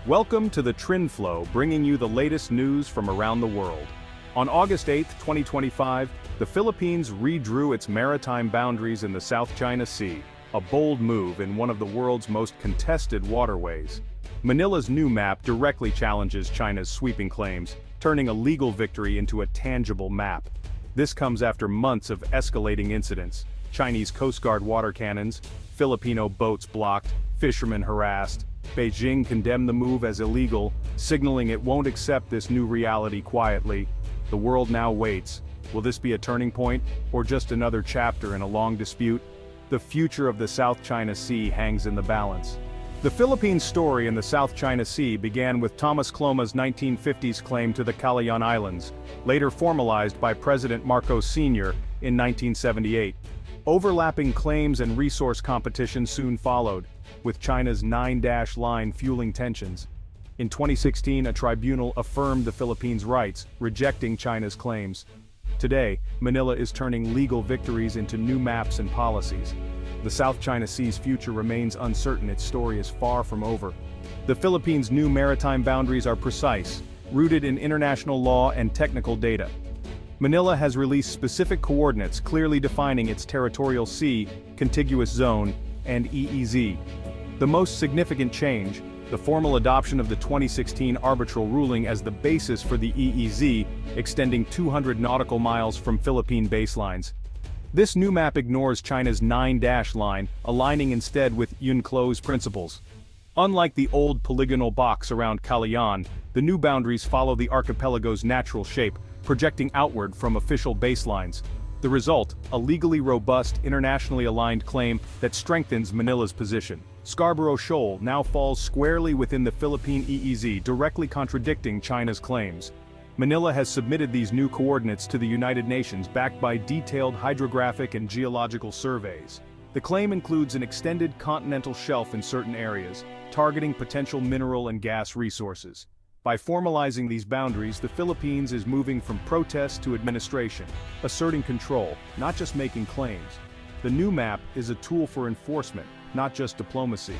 Welcome to the Trend Flow, bringing you the latest news from around the world. On August 8, 2025, the Philippines redrew its maritime boundaries in the South China Sea, a bold move in one of the world's most contested waterways. Manila's new map directly challenges China's sweeping claims, turning a legal victory into a tangible map. This comes after months of escalating incidents: Chinese Coast Guard water cannons, Filipino boats blocked, fishermen harassed. Beijing condemned the move as illegal, signaling it won't accept this new reality quietly. The world now waits. Will this be a turning point, or just another chapter in a long dispute? The future of the South China Sea hangs in the balance. The Philippines' story in the South China Sea began with Tomás Cloma's 1950s claim to the Kalayaan Islands, later formalized by President Marcos Sr. in 1978. Overlapping claims and resource competition soon followed, with China's 9-line fueling tensions. In 2016, a tribunal affirmed the Philippines' rights, rejecting China's claims. Today, Manila is turning legal victories into new maps and policies. The South China Sea's future remains uncertain. Its story is far from over. The Philippines' new maritime boundaries are precise, rooted in international law and technical data. Manila has released specific coordinates clearly defining its territorial sea, contiguous zone, and EEZ. The most significant change, the formal adoption of the 2016 arbitral ruling as the basis for the EEZ, extending 200 nautical miles from Philippine baselines. This new map ignores China's 9-line, aligning instead with UNCLOS principles. Unlike the old polygonal box around Kalayaan, the new boundaries follow the archipelago's natural shape, projecting outward from official baselines. The result, a legally robust, internationally aligned claim that strengthens Manila's position. Scarborough Shoal now falls squarely within the Philippine EEZ, directly contradicting China's claims. Manila has submitted these new coordinates to the United Nations, backed by detailed hydrographic and geological surveys. The claim includes an extended continental shelf in certain areas, targeting potential mineral and gas resources. By formalizing these boundaries, the Philippines is moving from protest to administration, asserting control, not just making claims. The new map is a tool for enforcement, not just diplomacy.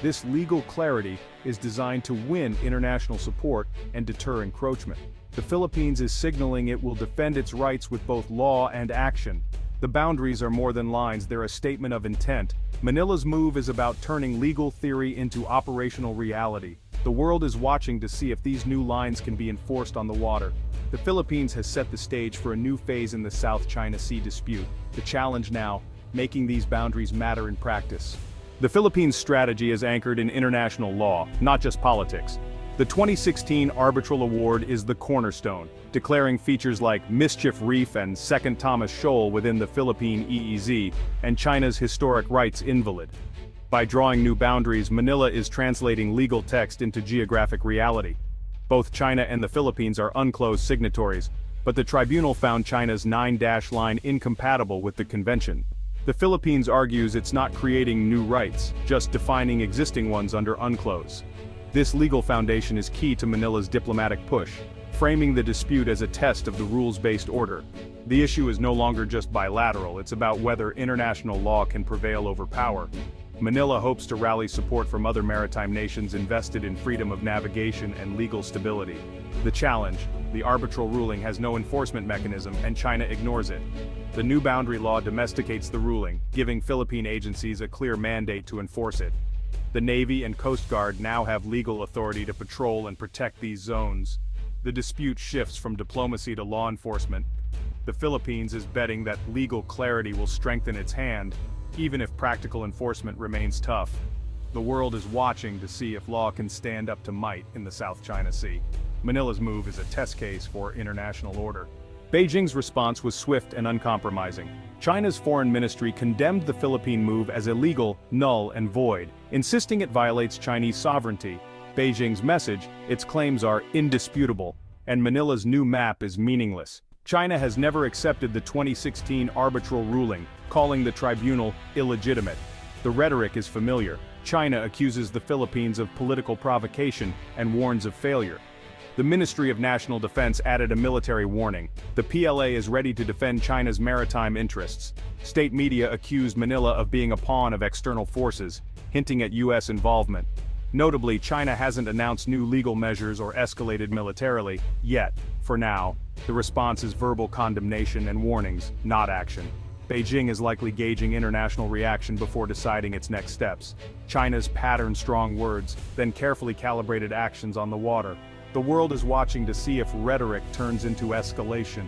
This legal clarity is designed to win international support and deter encroachment. The Philippines is signaling it will defend its rights with both law and action. The boundaries are more than lines, they're a statement of intent. Manila's move is about turning legal theory into operational reality. The world is watching to see if these new lines can be enforced on the water. The Philippines has set the stage for a new phase in the South China Sea dispute. The challenge now, making these boundaries matter in practice. The Philippines' strategy is anchored in international law, not just politics. The 2016 Arbitral Award is the cornerstone, declaring features like Mischief Reef and Second Thomas Shoal within the Philippine EEZ, and China's historic rights invalid. By drawing new boundaries, Manila is translating legal text into geographic reality. Both China and the Philippines are UNCLOS signatories, but the tribunal found China's 9-line incompatible with the convention. The Philippines argues it's not creating new rights, just defining existing ones under UNCLOS. This legal foundation is key to Manila's diplomatic push, framing the dispute as a test of the rules-based order. The issue is no longer just bilateral, it's about whether international law can prevail over power. Manila hopes to rally support from other maritime nations invested in freedom of navigation and legal stability. The challenge, the arbitral ruling has no enforcement mechanism and China ignores it. The new boundary law domesticates the ruling, giving Philippine agencies a clear mandate to enforce it. The Navy and Coast Guard now have legal authority to patrol and protect these zones. The dispute shifts from diplomacy to law enforcement. The Philippines is betting that legal clarity will strengthen its hand, even if practical enforcement remains tough. The world is watching to see if law can stand up to might in the South China Sea. Manila's move is a test case for international order. Beijing's response was swift and uncompromising. China's foreign ministry condemned the Philippine move as illegal, null and void, insisting it violates Chinese sovereignty. Beijing's message, its claims are indisputable, and Manila's new map is meaningless. China has never accepted the 2016 arbitral ruling, calling the tribunal illegitimate. The rhetoric is familiar. China accuses the Philippines of political provocation and warns of failure. The Ministry of National Defense added a military warning. The PLA is ready to defend China's maritime interests. State media accused Manila of being a pawn of external forces, hinting at U.S. involvement. Notably, China hasn't announced new legal measures or escalated militarily, yet. For now, the response is verbal condemnation and warnings, not action. Beijing is likely gauging international reaction before deciding its next steps. China's pattern-strong words, then carefully calibrated actions on the water. The world is watching to see if rhetoric turns into escalation.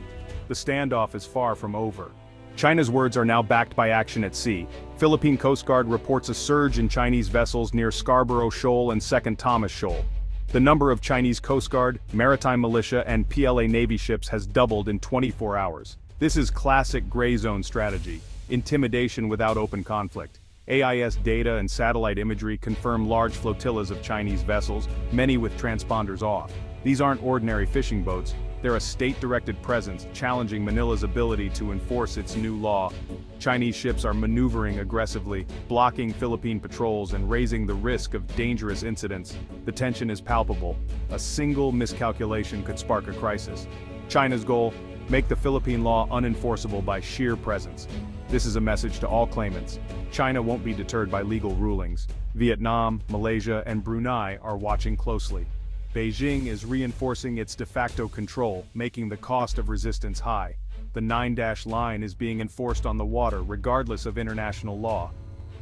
The standoff is far from over. China's words are now backed by action at sea. Philippine Coast Guard reports a surge in Chinese vessels near Scarborough Shoal and 2nd Thomas Shoal. The number of Chinese Coast Guard, Maritime Militia and PLA Navy ships has doubled in 24 hours. This is classic gray zone strategy, intimidation without open conflict. AIS data and satellite imagery confirm large flotillas of Chinese vessels, many with transponders off. These aren't ordinary fishing boats, they're a state-directed presence challenging Manila's ability to enforce its new law. Chinese ships are maneuvering aggressively, blocking Philippine patrols and raising the risk of dangerous incidents. The tension is palpable. A single miscalculation could spark a crisis. China's goal: make the Philippine law unenforceable by sheer presence. This is a message to all claimants. China won't be deterred by legal rulings. Vietnam, Malaysia, and Brunei are watching closely. Beijing is reinforcing its de facto control, making the cost of resistance high. The 9-dash line is being enforced on the water regardless of international law.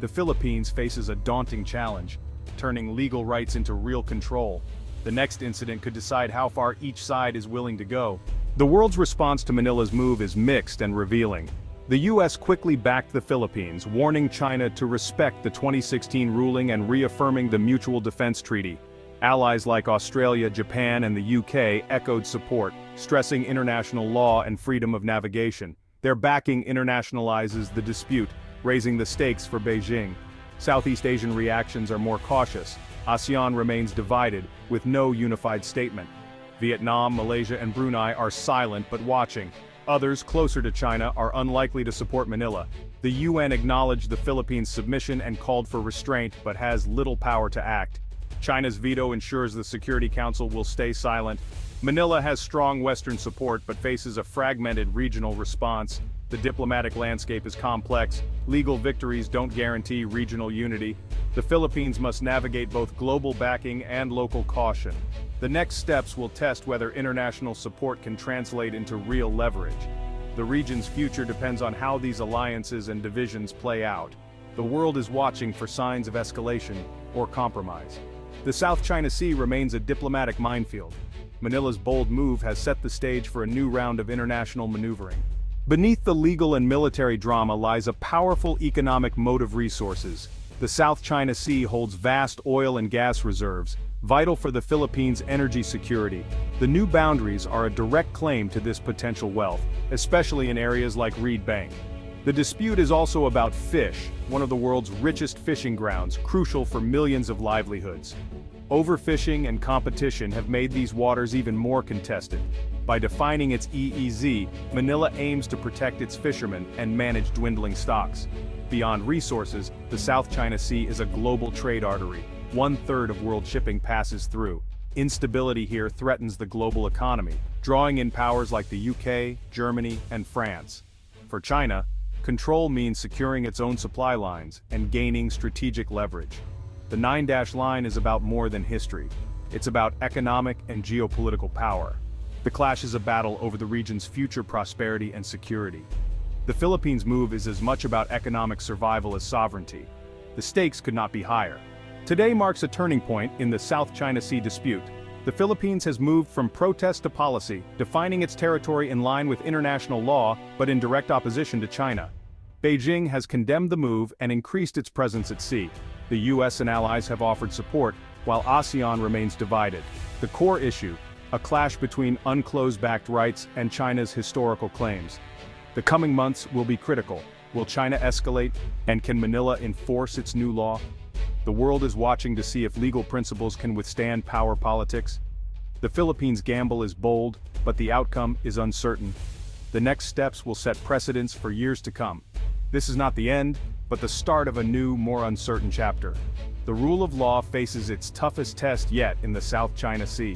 The Philippines faces a daunting challenge, turning legal rights into real control. The next incident could decide how far each side is willing to go. The world's response to Manila's move is mixed and revealing. The US quickly backed the Philippines, warning China to respect the 2016 ruling and reaffirming the Mutual Defense Treaty. Allies like Australia, Japan, and the UK echoed support, stressing international law and freedom of navigation. Their backing internationalizes the dispute, raising the stakes for Beijing. Southeast Asian reactions are more cautious. ASEAN remains divided, with no unified statement. Vietnam, Malaysia, and Brunei are silent but watching. Others, closer to China, are unlikely to support Manila. The UN acknowledged the Philippines' submission and called for restraint, but has little power to act. China's veto ensures the Security Council will stay silent. Manila has strong Western support but faces a fragmented regional response. The diplomatic landscape is complex. Legal victories don't guarantee regional unity. The Philippines must navigate both global backing and local caution. The next steps will test whether international support can translate into real leverage. The region's future depends on how these alliances and divisions play out. The world is watching for signs of escalation or compromise. The South China Sea remains a diplomatic minefield. Manila's bold move has set the stage for a new round of international maneuvering. Beneath the legal and military drama lies a powerful economic moat of resources. The South China Sea holds vast oil and gas reserves, vital for the Philippines' energy security. The new boundaries are a direct claim to this potential wealth, especially in areas like Reed Bank. The dispute is also about fish, one of the world's richest fishing grounds, crucial for millions of livelihoods. Overfishing and competition have made these waters even more contested. By defining its EEZ, Manila aims to protect its fishermen and manage dwindling stocks. Beyond resources, the South China Sea is a global trade artery. 1/3 of world shipping passes through. Instability here threatens the global economy, drawing in powers like the UK, Germany, and France. For China, control means securing its own supply lines and gaining strategic leverage. The 9-dash line is about more than history. It's about economic and geopolitical power. The clash is a battle over the region's future prosperity and security. The Philippines' move is as much about economic survival as sovereignty. The stakes could not be higher. Today marks a turning point in the South China Sea dispute. The Philippines has moved from protest to policy, defining its territory in line with international law, but in direct opposition to China. Beijing has condemned the move and increased its presence at sea. The US and allies have offered support, while ASEAN remains divided. The core issue, a clash between UNCLOS-backed rights and China's historical claims. The coming months will be critical. Will China escalate, and can Manila enforce its new law? The world is watching to see if legal principles can withstand power politics. The Philippines' gamble is bold, but the outcome is uncertain. The next steps will set precedents for years to come. This is not the end, but the start of a new, more uncertain chapter. The rule of law faces its toughest test yet in the South China Sea.